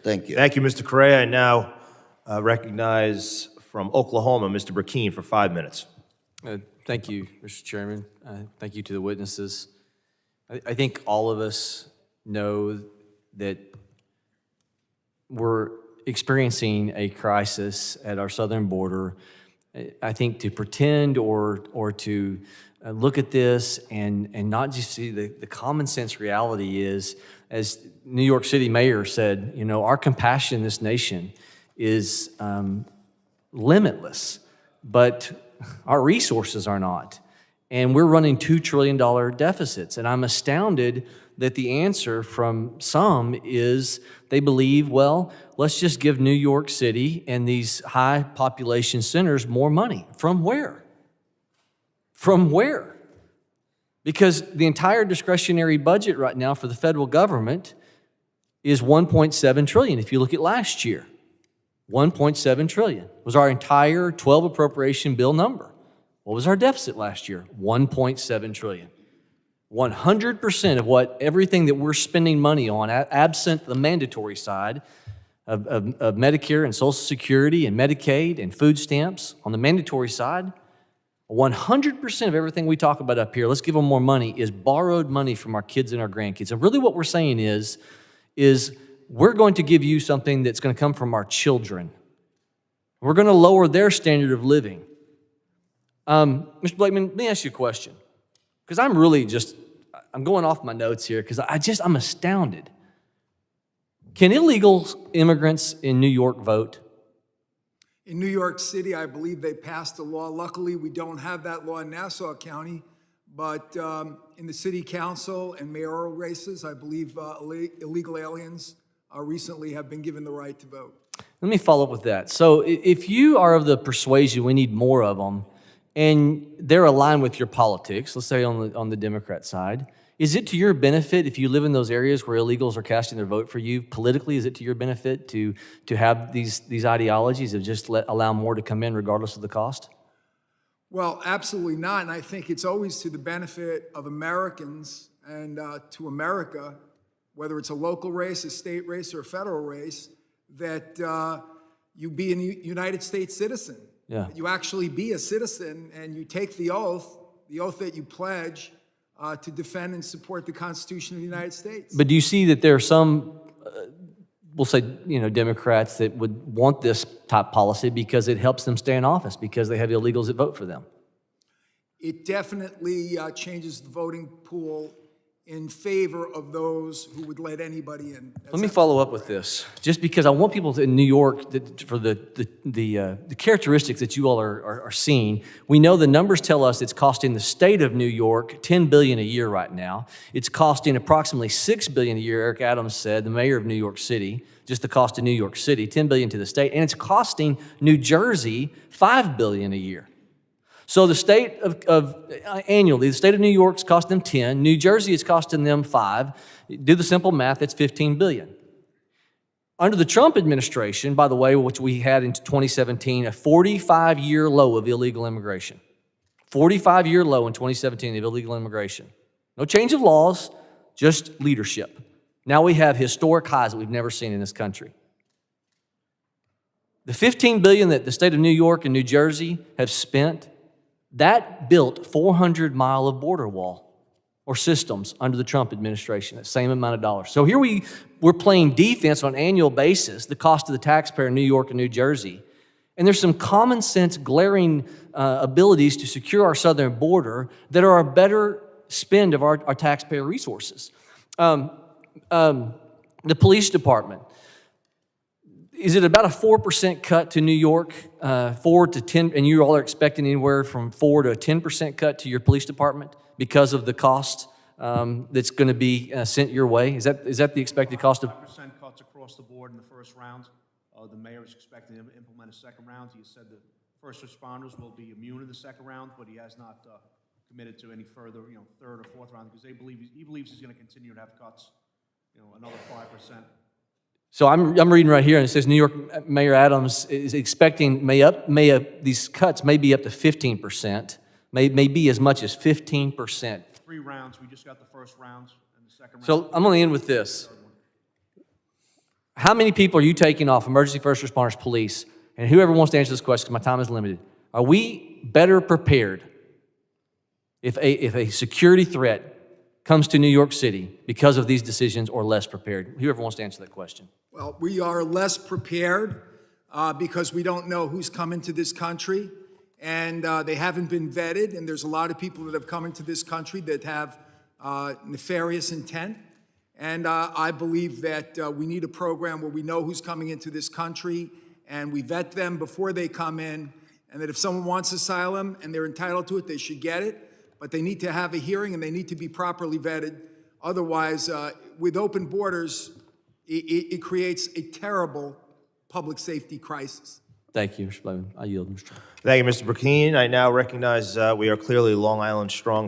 Thank you. Thank you, Mr. Correa. I now recognize from Oklahoma, Mr. Brecheen, for 5 minutes. Thank you, Mr. Chairman. Thank you to the witnesses. I think all of us know that we're experiencing a crisis at our southern border. I think to pretend or to look at this and not just see the common sense reality is, as New York City Mayor said, you know, our compassion in this nation is limitless, but our resources are not. And we're running $2 trillion deficits. And I'm astounded that the answer from some is they believe, well, let's just give New York City and these high population centers more money. From where? From where? Because the entire discretionary budget right now for the federal government is $1.7 trillion. If you look at last year, $1.7 trillion was our entire 12 appropriation bill number. What was our deficit last year? $1.7 trillion. 100% of everything that we're spending money on, absent the mandatory side of Medicare and Social Security and Medicaid and food stamps, on the mandatory side, 100% of everything we talk about up here, let's give them more money, is borrowed money from our kids and our grandkids. And really what we're saying is we're going to give you something that's going to come from our children. We're going to lower their standard of living. Mr. Blakeman, let me ask you a question, because I'm going off my notes here because I'm astounded. Can illegal immigrants in New York vote? In New York City, I believe they passed a law. Luckily, we don't have that law in Nassau County, but in the city council and mayoral races, I believe illegal aliens recently have been given the right to vote. Let me follow up with that. So if you are of the persuasion we need more of them, and they're aligned with your politics, let's say on the Democrat side, is it to your benefit if you live in those areas where illegals are casting their vote for you? Politically, is it to your benefit to have these ideologies of just allow more to come in regardless of the cost? Well, absolutely not. And I think it's always to the benefit of Americans and to America, whether it's a local race, a state race, or a federal race, that you be a United States citizen. Yeah. You actually be a citizen and you take the oath that you pledge to defend and support the Constitution of the United States. But do you see that there are some, we'll say, Democrats that would want this type policy because it helps them stay in office because they have illegals that vote for them? It definitely changes the voting pool in favor of those who would let anybody in. Let me follow up with this, just because I want people in New York for the characteristics that you all are seeing. We know the numbers tell us it's costing the state of New York $10 billion a year right now. It's costing approximately $6 billion a year, Eric Adams said, the mayor of New York City, just the cost of New York City, $10 billion to the state, and it's costing New Jersey $5 billion a year. So the state annually, the state of New York's cost them 10, New Jersey is costing them 5. Do the simple math, that's $15 billion. Under the Trump administration, by the way, which we had in 2017, a 45-year low of illegal immigration. 45-year low in 2017 of illegal immigration. No change of laws, just leadership. Now we have historic highs that we've never seen in this country. The $15 billion that the state of New York and New Jersey have spent, that built 400-mile of border wall or systems under the Trump administration, that same amount of dollars. So here we're playing defense on an annual basis, the cost of the taxpayer in New York and New Jersey. And there's some common sense, glaring abilities to secure our southern border that are a better spend of our taxpayer resources. The police department. Is it about a 4% cut to New York, 4 to 10, and you all are expecting anywhere from 4 to a 10% cut to your police department because of the cost that's going to be sent your way? Is that the expected cost of? 5% cuts across the board in the first round. The mayor is expecting to implement a second round. He said the first responders will be immune in the second round, but he has not committed to any further, third or fourth round because he believes he's going to continue to have cuts, another 5%. So I'm reading right here, and it says New York Mayor Adams is expecting these cuts may be up to 15%, may be as much as 15%. 3 rounds. We just got the first round and the second round. So I'm going to end with this. How many people are you taking off emergency first responders, police, and whoever wants to answer this question, my time is limited. Are we better prepared if a security threat comes to New York City because of these decisions, or less prepared? Whoever wants to answer that question. Well, we are less prepared because we don't know who's coming to this country, and they haven't been vetted, and there's a lot of people that have come into this country that have nefarious intent. And I believe that we need a program where we know who's coming into this country, and we vet them before they come in, and that if someone wants asylum and they're entitled to it, they should get it, but they need to have a hearing and they need to be properly vetted. Otherwise, with open borders, it creates a terrible public safety crisis. Thank you, Mr. Bowman. I yield, Mr. Chairman. Thank you, Mr. Brecheen. I now recognize we are clearly Long Island strong.